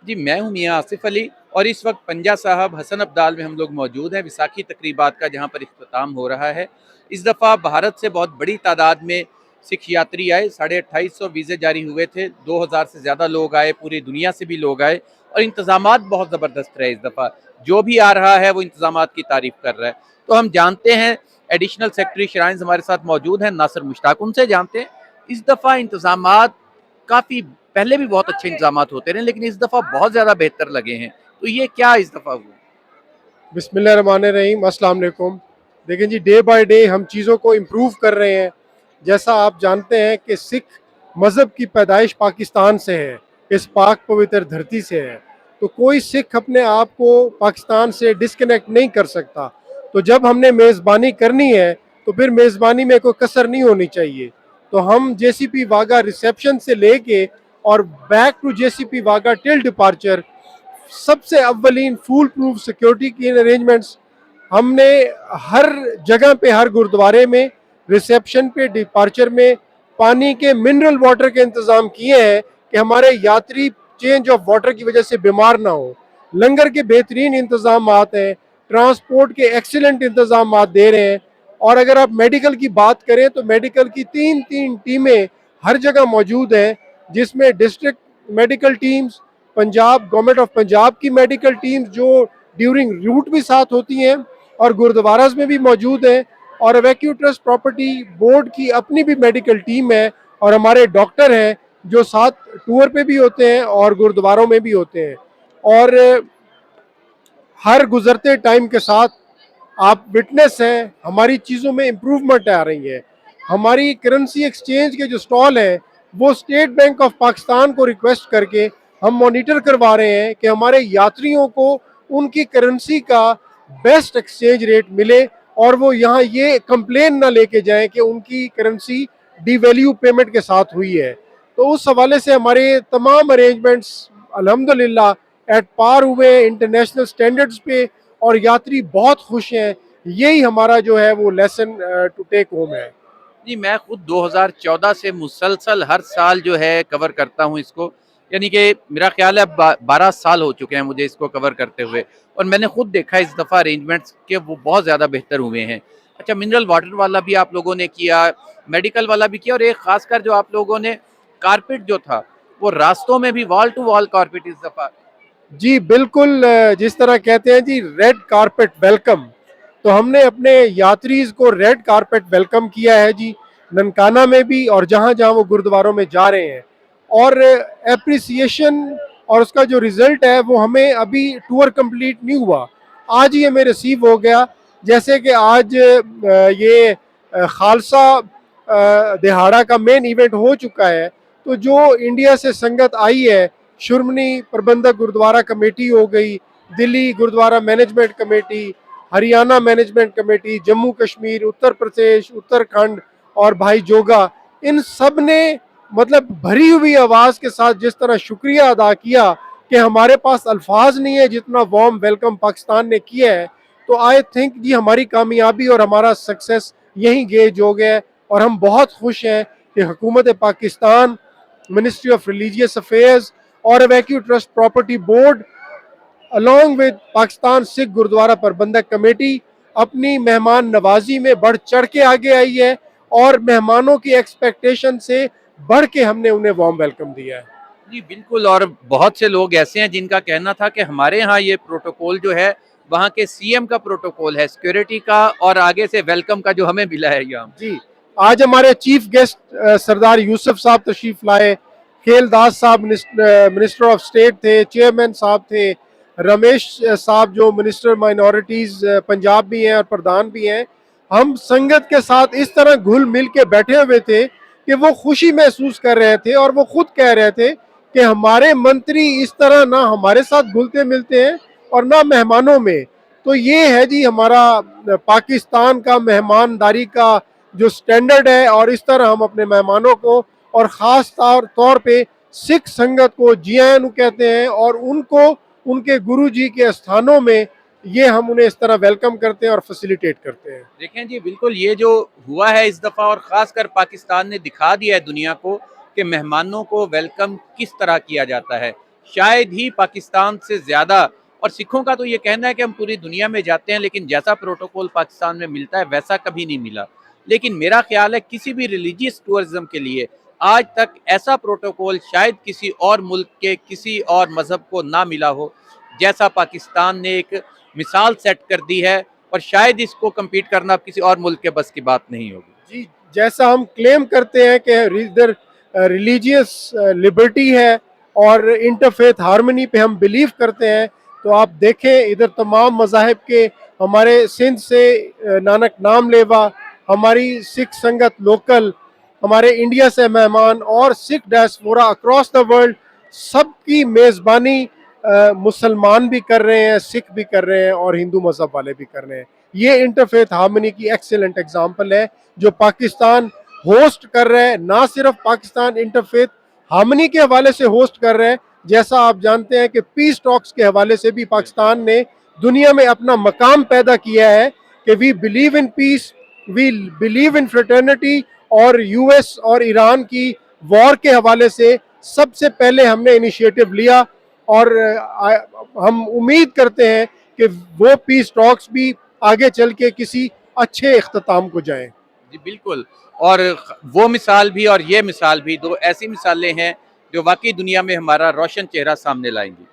जी, मैं हूँ मियाँ आसिफ अली और इस वक्त पंजा साहब हसन अब्दाल में हम लोग मौजूद हैं, विसाखी तकरीबात का जहाँ पर इख्तिताम हो रहा है। इस दफ़ा भारत से बहुत बड़ी तादाद में सिख यात्री आए, 2850 वीज़े जारी हुए थे, 2000 से ज़्यादा लोग आए, पूरी दुनिया से भी लोग आए और इंतज़ामात बहुत ज़बरदस्त रहे इस दफ़ा। जो भी आ रहा है वो इंतज़ामात की तारीफ़ कर रहा है। तो हम जानते हैं, एडिशनल सेक्रेटरी श्राइन्स हमारे साथ मौजूद हैं, नासिर मुश्ताक, उनसे जानते हैं इस दफ़ा इंतज़ामात काफ़ी, पहले भी बहुत अच्छे इंतजामात होते रहे लेकिन इस दफ़ा बहुत ज़्यादा बेहतर लगे हैं, तो ये क्या इस दफ़ा हुआ? बिस्मिल्लाहिर्रहमानिर्रहीम, अस्सलाम वालेकुम। देखें जी, डे बाय डे हम चीज़ों को इम्प्रूव कर रहे हैं। जैसा आप जानते हैं कि सिख मज़हब की पैदाइश पाकिस्तान से है, इस पाक पवित्र धरती से है, तो कोई सिख अपने आप को पाकिस्तान से डिस्कनेक्ट नहीं कर सकता। तो जब हमने मेज़बानी करनी है तो फिर मेज़बानी में कोई कसर नहीं होनी चाहिए। तो हम जेसीपी वाघा रिसेप्शन से लेके और back to JCP Wagha till departure सबसे अव्वलीन फूल प्रूफ सिक्योरिटी की अरेंजमेंट्स हमने हर जगह पे, हर गुरुद्वारे में, रिसेप्शन पे, डिपार्चर में पानी के मिनरल वाटर के इंतज़ाम किए हैं कि हमारे यात्री चेंज ऑफ वाटर की वजह से बीमार ना हो। लंगर के बेहतरीन इंतज़ाम हैं, ट्रांसपोर्ट के एक्सीलेंट इंतज़ाम दे रहे हैं। और अगर आप मेडिकल की बात करें तो मेडिकल की तीन तीन टीमें हर जगह मौजूद हैं, जिसमें district medical teams, Punjab government of Punjab की मेडिकल टीम्स जो ड्यूरिंग रूट भी साथ होती हैं और गुरुद्वारास में भी मौजूद हैं, और अवैक्यू ट्रस्ट प्रॉपर्टी बोर्ड की अपनी भी मेडिकल टीम है, और हमारे डॉक्टर हैं जो साथ टूर पे भी होते हैं और गुरुद्वारों में भी होते हैं। और हर गुजरते टाइम के साथ आप विटनेस हैं, हमारी चीज़ों में इम्प्रूवमेंट आ रही है। हमारी करेंसी एक्सचेंज के जो स्टॉल हैं वो स्टेट बैंक ऑफ पाकिस्तान को रिक्वेस्ट करके हम मॉनिटर करवा रहे हैं कि हमारे यात्रियों को उनकी करेंसी का बेस्ट एक्सचेंज रेट मिले और वो यहाँ ये कंप्लेन ना लेके जाएं कि उनकी करेंसी डिवैल्यू पेमेंट के साथ हुई है। तो उस हवाले से हमारे तमाम अरेंजमेंट्स अल्हम्दुलिल्लाह एट पार हुए इंटरनेशनल स्टैंडर्ड्स पे, और यात्री बहुत खुश हैं। यही हमारा जो है वो लेसन टू टेक होम है। जी, मैं खुद 2014 से मुसलसल हर साल जो है कवर करता हूँ इसको, यानी कि मेरा ख्याल है अब 12 साल हो चुके हैं मुझे इसको कवर करते हुए और मैंने खुद देखा इस दफ़ा अरेंजमेंट्स के वो बहुत ज़्यादा बेहतर हुए हैं। अच्छा, मिनरल वाटर वाला भी आप लोगों ने किया, मेडिकल वाला भी किया और एक खासकर जो आप लोगों ने कारपेट जो था वो रास्तों में भी वॉल टू वॉल कारपेट इस दफ़ा। जी बिल्कुल, जिस तरह कहते हैं जी रेड कारपेट वेलकम, तो हमने अपने यात्रीज को रेड कारपेट वेलकम किया है जी, ननकाना में भी और जहाँ जहाँ वो गुरुद्वारों में जा रहे हैं। और एप्रिसिएशन और उसका जो रिजल्ट है वो हमें अभी टूर कंप्लीट नहीं हुआ, आज ही हमें रिसीव हो गया। जैसे कि आज ये खालसा दिहाड़ा का मेन इवेंट हो चुका है, तो जो इंडिया से संगत आई है, शुरमनी प्रबंधक गुरुद्वारा कमेटी हो गई, Delhi gurdwara management committee, Haryana management committee, Jammu Kashmir, Uttar Pradesh, Uttarakhand और भाई जोगा, इन सब ने मतलब भरी हुई आवाज़ के साथ जिस तरह शुक्रिया अदा किया कि हमारे पास अल्फाज नहीं है जितना वार्म वेलकम पाकिस्तान ने किया है। तो आई थिंक जी हमारी कामयाबी और हमारा सक्सेस यही गेज हो गया है, और हम बहुत खुश हैं कि हुकूमत Pakistan, ministry of religious affairs और evacuee trust property board along with Pakistan Sikh gurdwara Prabandhak committee अपनी मेहमान नवाजी में बढ़ चढ़ के आगे आई है, और मेहमानों की एक्सपेक्टेशन से बढ़ के हमने उन्हें वार्म वेलकम दिया है। जी बिल्कुल, और बहुत से लोग ऐसे हैं जिनका कहना था कि हमारे यहाँ ये प्रोटोकॉल जो है वहाँ के सीएम का प्रोटोकॉल है सिक्योरिटी का और आगे से वेलकम का जो हमें मिला है यहाँ। जी, आज हमारे चीफ गेस्ट सरदार यूसुफ साहब तशरीफ लाए, खेलदास साहब मिनिस्टर ऑफ स्टेट थे, चेयरमैन साहब थे, रमेश साहब जो मिनिस्टर माइनॉरिटीज पंजाब भी हैं और प्रधान भी हैं। हम संगत के साथ इस तरह घुल मिल के बैठे हुए थे कि वो खुशी महसूस कर रहे थे, और वो खुद कह रहे थे कि हमारे मंत्री इस तरह ना हमारे साथ घुलते मिलते हैं और ना मेहमानों में। तो ये है जी हमारा पाकिस्तान का मेहमानदारी का जो स्टैंडर्ड है, और इस तरह हम अपने मेहमानों को और ख़ास तौर पे सिख संगत को जियानु कहते हैं, और उनको उनके गुरु जी के स्थानों में ये हम उन्हें इस तरह वेलकम करते हैं और फैसिलिटेट करते हैं। देखें जी, बिल्कुल ये जो हुआ है इस दफ़ा और ख़ासकर पाकिस्तान ने दिखा दिया है दुनिया को कि मेहमानों को वेलकम किस तरह किया जाता है। शायद ही पाकिस्तान से ज़्यादा, और सिखों का तो ये कहना है कि हम पूरी दुनिया में जाते हैं लेकिन जैसा प्रोटोकॉल पाकिस्तान में मिलता है वैसा कभी नहीं मिला। लेकिन मेरा ख्याल है किसी भी रिलीजियस टूरिज्म के लिए आज तक ऐसा प्रोटोकॉल शायद किसी और मुल्क के किसी और मजहब को ना मिला हो, जैसा पाकिस्तान ने एक मिसाल सेट कर दी है, और शायद इसको कम्पीट करना अब किसी और मुल्क के बस की बात नहीं होगी। जी, जैसा हम क्लेम करते हैं कि इधर रिलीजियस लिबर्टी है और इंटरफेथ हार्मनी पे हम बिलीव करते हैं, तो आप देखें इधर तमाम मज़ाहिब के हमारे सिंध से नानक नाम लेवा, हमारी सिख संगत लोकल, हमारे इंडिया से मेहमान और Sikh diaspora across the world, सबकी मेज़बानी मुसलमान भी कर रहे हैं, सिख भी कर रहे हैं और हिंदू मज़हब वाले भी कर रहे हैं। ये इंटरफेथ हार्मनी की एक्सीलेंट एग्जांपल है जो पाकिस्तान होस्ट कर रहा है। ना सिर्फ पाकिस्तान इंटरफेथ हार्मनी के हवाले से होस्ट कर रहा है, जैसा आप जानते हैं कि पीस टॉक्स के हवाले से भी पाकिस्तान ने दुनिया में अपना मकाम पैदा किया है कि we believe in peace, we believe in fraternity. और यूएस और ईरान की वॉर के हवाले से सबसे पहले हमने इनिशिएटिव लिया और हम उम्मीद करते हैं कि वो पीस टॉक्स भी आगे चल के किसी अच्छे इख्तिताम को जाएं। जी बिल्कुल, और वो मिसाल भी और ये मिसाल भी दो ऐसी मिसालें हैं जो वाकई दुनिया में हमारा रोशन चेहरा सामने लाएंगी।